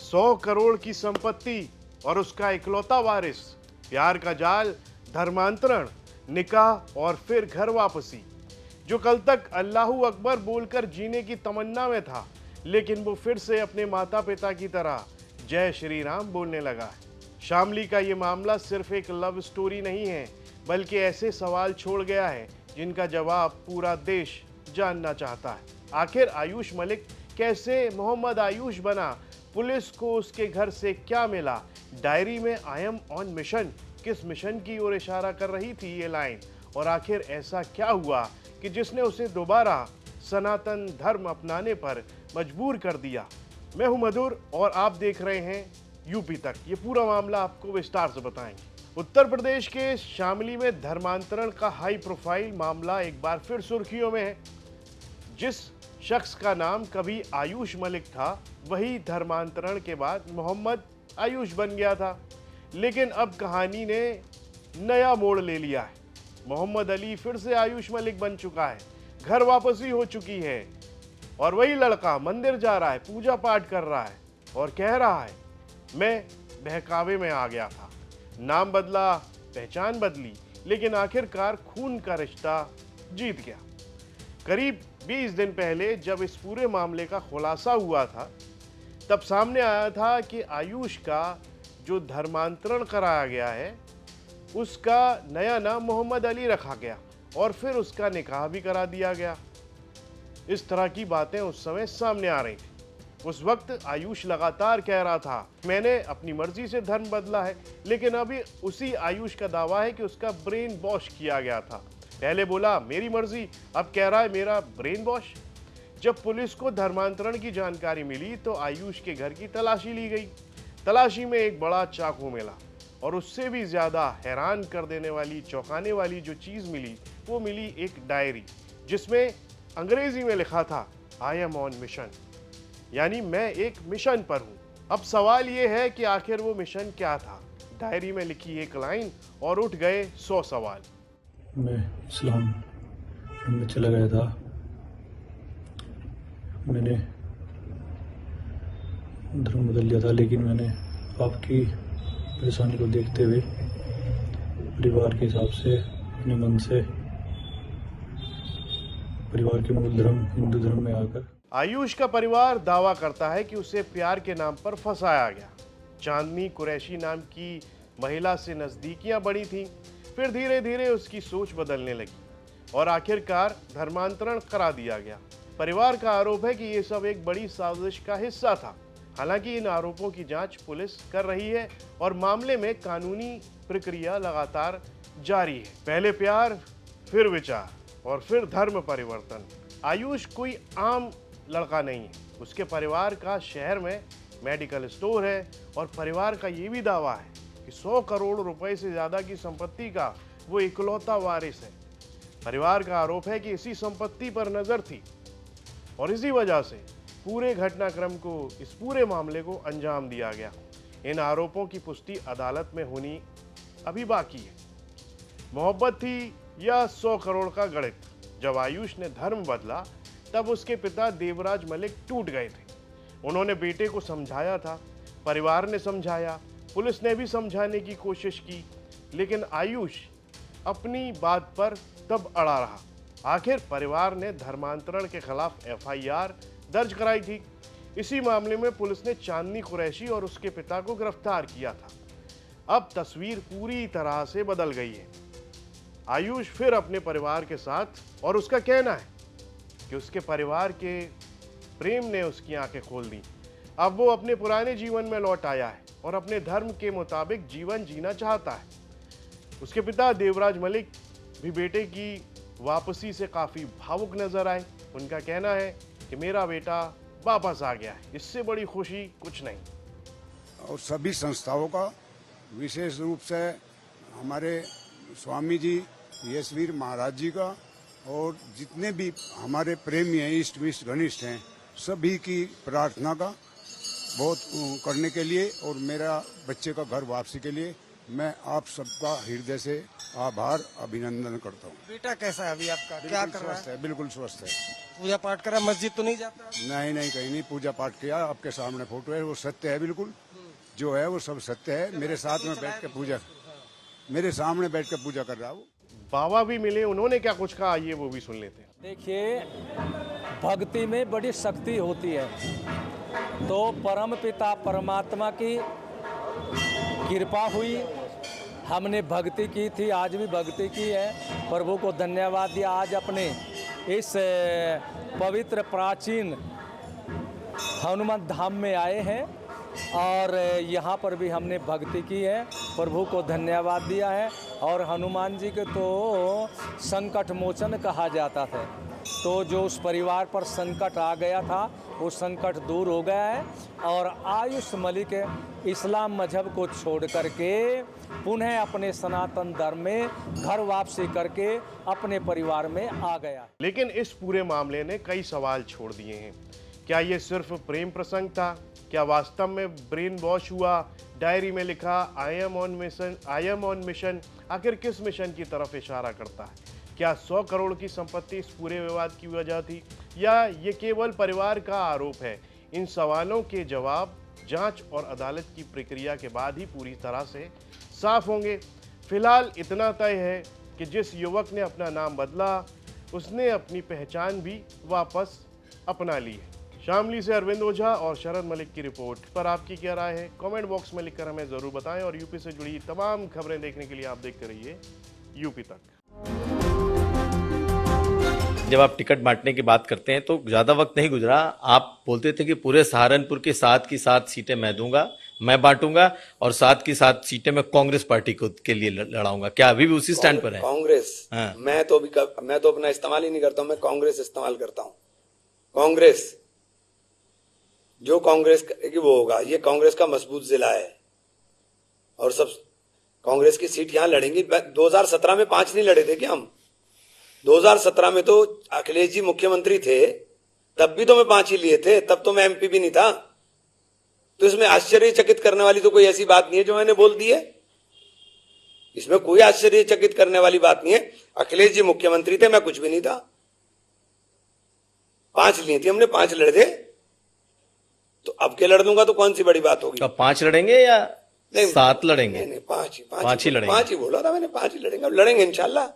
100 करोड़ की संपत्ति और उसका इकलौता वारिस, प्यार का जाल, धर्मांतरण, निकाह और फिर घर वापसी। जो कल तक अल्लाहू अकबर बोलकर जीने की तमन्ना में था, लेकिन वो फिर से अपने माता पिता की तरह जय श्री राम बोलने लगा है। शामली का ये मामला सिर्फ एक लव स्टोरी नहीं है, बल्कि ऐसे सवाल छोड़ गया है जिनका जवाब पूरा देश जानना चाहता है। आखिर आयुष मलिक कैसे मोहम्मद आयुष बना? पुलिस को उसके घर से क्या मिला? डायरी में आई एम ऑन मिशन, किस मिशन की ओर इशारा कर रही थी ये लाइन? और आखिर ऐसा क्या हुआ कि जिसने उसे दोबारा सनातन धर्म अपनाने पर मजबूर कर दिया? मैं हूं मधुर और आप देख रहे हैं यूपी तक। ये पूरा मामला आपको विस्तार से बताएंगे। उत्तर प्रदेश के शामली में धर्मांतरण का हाई प्रोफाइल मामला एक बार फिर सुर्खियों में है। जिस शख्स का नाम कभी आयुष मलिक था, वही धर्मांतरण के बाद मोहम्मद आयुष बन गया था। लेकिन अब कहानी ने नया मोड़ ले लिया है। मोहम्मद अली फिर से आयुष मलिक बन चुका है, घर वापसी हो चुकी है और वही लड़का मंदिर जा रहा है, पूजा पाठ कर रहा है और कह रहा है मैं बहकावे में आ गया था। नाम बदला, पहचान बदली, लेकिन आखिरकार खून का रिश्ता जीत गया। करीब 20 दिन पहले जब इस पूरे मामले का खुलासा हुआ था, तब सामने आया था कि आयुष का जो धर्मांतरण कराया गया है, उसका नया नाम मोहम्मद अली रखा गया और फिर उसका निकाह भी करा दिया गया। इस तरह की बातें उस समय सामने आ रही थी। उस वक्त आयुष लगातार कह रहा था मैंने अपनी मर्जी से धर्म बदला है, लेकिन अभी उसी आयुष का दावा है कि उसका ब्रेन वॉश किया गया था। पहले बोला मेरी मर्जी, अब कह रहा है मेरा ब्रेन वॉश। जब पुलिस को धर्मांतरण की जानकारी मिली तो आयुष के घर की तलाशी ली गई। तलाशी में एक बड़ा चाकू मिला और उससे भी ज्यादा हैरान कर देने वाली, चौंकाने वाली जो चीज मिली, वो मिली एक डायरी, जिसमें अंग्रेजी में लिखा था आई एम ऑन मिशन, यानी मैं एक मिशन पर हूं। अब सवाल यह है कि आखिर वो मिशन क्या था? डायरी में लिखी एक लाइन और उठ गए 100 सवाल। मैं इस्लाम में चला गया था। मैंने धर्म बदल लिया था, लेकिन मैंने आपकी परेशानी को देखते हुए परिवार के हिसाब से अपने मन से परिवार के मूल धर्म हिंदू धर्म में आकर। आयुष का परिवार दावा करता है कि उसे प्यार के नाम पर फंसाया गया। चांदनी कुरैशी नाम की महिला से नजदीकियां बढ़ी थीं, फिर धीरे धीरे उसकी सोच बदलने लगी और आखिरकार धर्मांतरण करा दिया गया। परिवार का आरोप है कि ये सब एक बड़ी साजिश का हिस्सा था। हालांकि इन आरोपों की जांच पुलिस कर रही है और मामले में कानूनी प्रक्रिया लगातार जारी है। पहले प्यार, फिर विचार और फिर धर्म परिवर्तन। आयुष कोई आम लड़का नहीं है। उसके परिवार का शहर में मेडिकल स्टोर है और परिवार का ये भी दावा है कि 100 करोड़ रुपए से ज्यादा की संपत्ति का वो इकलौता वारिस है। परिवार का आरोप है कि इसी संपत्ति पर नजर थी और इसी वजह से पूरे घटनाक्रम को, इस पूरे मामले को अंजाम दिया गया। इन आरोपों की पुष्टि अदालत में होनी अभी बाकी है। मोहब्बत थी या 100 करोड़ का गणित? जब आयुष ने धर्म बदला तब उसके पिता देवराज मलिक टूट गए थे। उन्होंने बेटे को समझाया था, परिवार ने समझाया, पुलिस ने भी समझाने की कोशिश की, लेकिन आयुष अपनी बात पर तब अड़ा रहा। आखिर परिवार ने धर्मांतरण के खिलाफ एफआईआर दर्ज कराई थी। इसी मामले में पुलिस ने चांदनी कुरैशी और उसके पिता को गिरफ्तार किया था। अब तस्वीर पूरी तरह से बदल गई है। आयुष फिर अपने परिवार के साथ और उसका कहना है कि उसके परिवार के प्रेम ने उसकी आंखें खोल दी। अब वो अपने पुराने जीवन में लौट आया है और अपने धर्म के मुताबिक जीवन जीना चाहता है। उसके पिता देवराज मलिक भी बेटे की वापसी से काफी भावुक नजर आए। उनका कहना है कि मेरा बेटा वापस आ गया है, इससे बड़ी खुशी कुछ नहीं। और सभी संस्थाओं का, विशेष रूप से हमारे स्वामी जी यशवीर महाराज जी का और जितने भी हमारे प्रेमी हैं, इष्ट मिष्ट घनिष्ठ हैं, सभी की प्रार्थना का बहुत करने के लिए और मेरा बच्चे का घर वापसी के लिए मैं आप सबका हृदय से आभार, अभिनंदन करता हूँ। बेटा कैसा है अभी आपका? क्या कर रहा है? बिल्कुल स्वस्थ है। पूजा पाठ करा, मस्जिद तो नहीं जाता? नहीं नहीं, कहीं नहीं पूजा पाठ किया। आपके सामने फोटो है, वो सत्य है, बिल्कुल जो है वो सब सत्य है। मेरे साथ में बैठ के पूजा, मेरे सामने बैठ के पूजा कर रहा हूँ। बाबा भी मिले, उन्होंने क्या कुछ कहा आइए वो भी सुन लेते हैं। देखिए, भक्ति में बड़ी शक्ति होती है, तो परम पिता परमात्मा की कृपा हुई, हमने भक्ति की थी, आज भी भक्ति की है, प्रभु को धन्यवाद दिया। आज अपने इस पवित्र प्राचीन हनुमान धाम में आए हैं और यहाँ पर भी हमने भक्ति की है, प्रभु को धन्यवाद दिया है। और हनुमान जी के तो संकट मोचन कहा जाता था, तो जो उस परिवार पर संकट आ गया था वो संकट दूर हो गया है और आयुष मलिक इस्लाम मजहब को छोड़ करके पुनः अपने सनातन धर्म में घर वापसी करके अपने परिवार में आ गया। लेकिन इस पूरे मामले ने कई सवाल छोड़ दिए हैं। क्या ये सिर्फ प्रेम प्रसंग था? क्या वास्तव में ब्रेन वॉश हुआ? डायरी में लिखा आई एम ऑन मिशन आखिर किस मिशन की तरफ इशारा करता है? क्या 100 करोड़ की संपत्ति इस पूरे विवाद की वजह थी या ये केवल परिवार का आरोप है? इन सवालों के जवाब जांच और अदालत की प्रक्रिया के बाद ही पूरी तरह से साफ होंगे। फिलहाल इतना तय है कि जिस युवक ने अपना नाम बदला उसने अपनी पहचान भी वापस अपना ली है। शामली से अरविंद ओझा और शरद मलिक की रिपोर्ट पर आपकी क्या राय है? कमेंट बॉक्स में लिखकर हमें ज़रूर बताएं और यूपी से जुड़ी तमाम खबरें देखने के लिए आप देखते रहिए यूपी तक। जब आप टिकट बांटने की बात करते हैं तो ज्यादा वक्त नहीं गुजरा, आप बोलते थे कि पूरे सहारनपुर की 7 की 7 सीटें मैं दूंगा, मैं बांटूंगा और 7 की 7 सीटें मैं कांग्रेस पार्टी को के लिए लड़ाऊंगा। क्या अभी भी उसी स्टैंड पर है? कांग्रेस? हाँ। मैं तो अपना इस्तेमाल ही नहीं करता हूं, मैं कांग्रेस इस्तेमाल करता हूं। कांग्रेस जो कांग्रेस की वो होगा, ये कांग्रेस का मजबूत जिला है और सब कांग्रेस की सीट यहां लड़ेंगी। 2017 में 5 नहीं लड़े थे क्या हम? 2017 में तो अखिलेश जी मुख्यमंत्री थे, तब भी तो मैं 5 ही लिए थे, तब तो मैं एमपी भी नहीं था। तो इसमें आश्चर्यचकित करने वाली तो कोई ऐसी बात नहीं है जो मैंने बोल दी है। इसमें कोई आश्चर्यचकित करने वाली बात नहीं है। अखिलेश जी मुख्यमंत्री थे, मैं कुछ भी नहीं था। 5 लिए थी हमने, 5 लड़े थे, तो अब के लड़ दूंगा तो कौन सी बड़ी बात होगी? तो 5 लड़ेंगे या 7 लड़ेंगे? नहीं, 5 ही लड़ेंगे। 5 ही बोला था मैंने, 5 ही लड़ेंगे, अब लड़ेंगे इंशाल्लाह।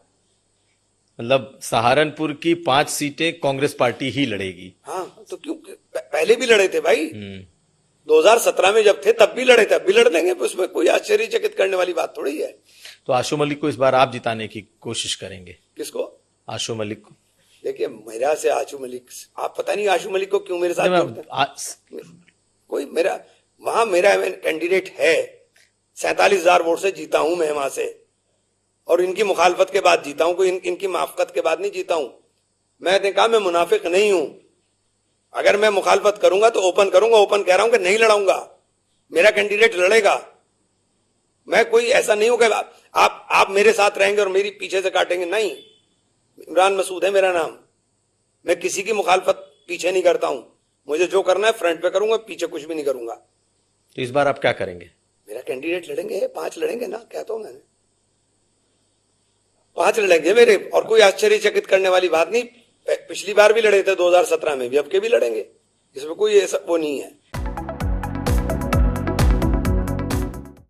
मतलब सहारनपुर की 5 सीटें कांग्रेस पार्टी ही लड़ेगी। हाँ, तो क्यों? पहले भी लड़े थे भाई, 2017 में जब थे तब भी लड़े थे, अब भी लड़ लेंगे, उसमें कोई आश्चर्यचकित करने वाली बात थोड़ी है। तो आशु मलिक को इस बार आप जिताने की कोशिश करेंगे? किसको? आशु मलिक को। देखिए, मेरा से आशु मलिक, आप पता नहीं आशु मलिक को क्यों मेरे साथ जोड़ते हैं। कोई मेरा कैंडिडेट है, 47,000 वोट से जीता हूं मैं वहां से, और इनकी मुखालफत के बाद जीता हूं, कोई इनकी माफकत के बाद नहीं जीता हूं। मैंने कहा मैं मुनाफिक नहीं हूं, अगर मैं मुखालफत करूंगा तो ओपन करूंगा, ओपन कह रहा हूं कि नहीं लड़ाऊंगा, मेरा कैंडिडेट लड़ेगा। मैं कोई ऐसा नहीं हूं कि आप मेरे साथ रहेंगे और मेरी पीछे से काटेंगे, नहीं। इमरान मसूद है मेरा नाम, मैं किसी की मुखालफत पीछे नहीं करता हूं, मुझे जो करना है फ्रंट पे करूंगा, पीछे कुछ भी नहीं करूंगा। तो इस बार आप क्या करेंगे? मेरा कैंडिडेट लड़ेंगे, 5 लड़ेंगे ना, कहता हूं मैंने, 5 लड़ेंगे मेरे, और कोई आश्चर्यचकित करने वाली बात नहीं। पिछली बार भी लड़े थे 2017 में भी, अब के भी लड़ेंगे, इसमें कोई ऐसा वो नहीं है।